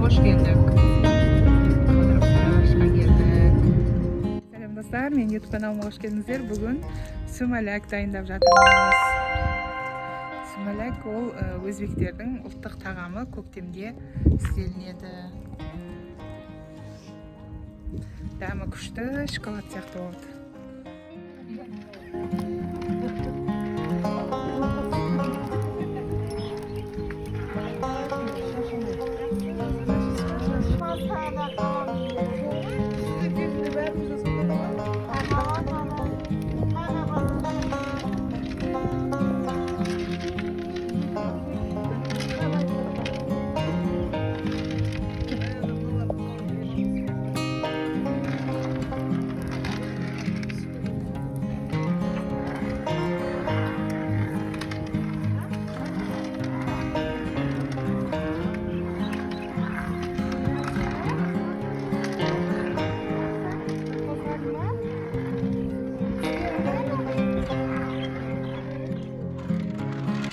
hoş geldik. Fotoğraflaşma geldik. Selam dostlar, men YouTube kanalıma hoş geldingizler. Bugün sumalak dayındap жатырмыз. Sumalak ол өзбектердің ұлттық тағамы, көктемде істелінеді. Дәмі күшті, шоколад сияқты болады.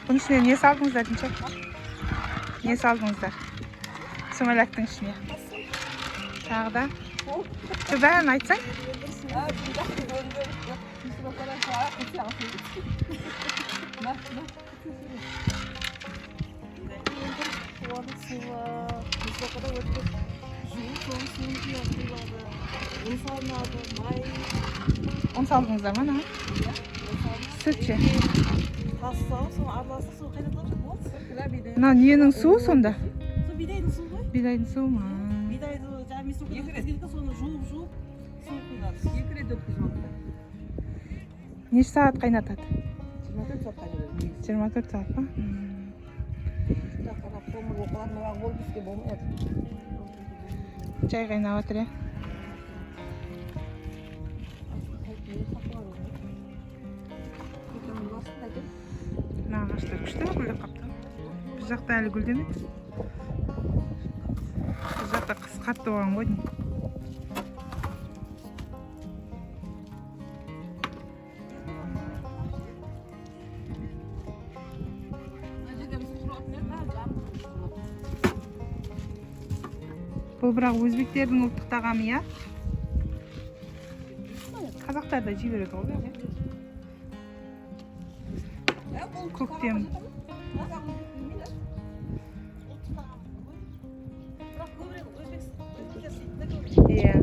Bunun içine niye saldınızlar Dinçek? Niye saldınızlar? Sumalaktın içine. Sağda. Ben aytsan? Un saldınızlar bana. Sütçe. Mына ненің суы сонда? Бидайдың суы ғой. Бидайдың суы ма? Бидайды жаңа мисокқа өткізгенде соны жуып су құйғанбыз. 2 рет өткізіп Неше сағат қайнатады? 24 сағат қайнатады. 24 сағат па? Қарап көмір оқылатын оған ол бізге болмайды. Чай қайнап жатыр, иә? Мына ағаштар күшті гүлдеп қапты. Бұл жақта әлі гүлдемеді. Бұл жақта қыс қатты болған ғой деймін. Бұл бірақ өзбектердің ұлттық тағамы, иә? Қазақтар да жей береді ғой, иә? Көктем. Иә.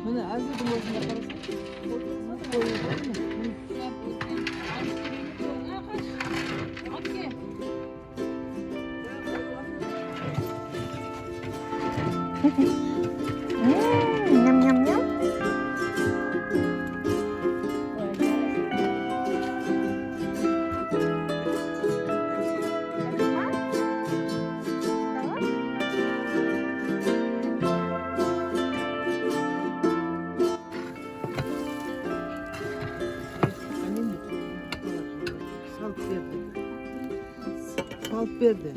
Mine azıcık olsun yaparız. Ням ням ням. Salp verdi.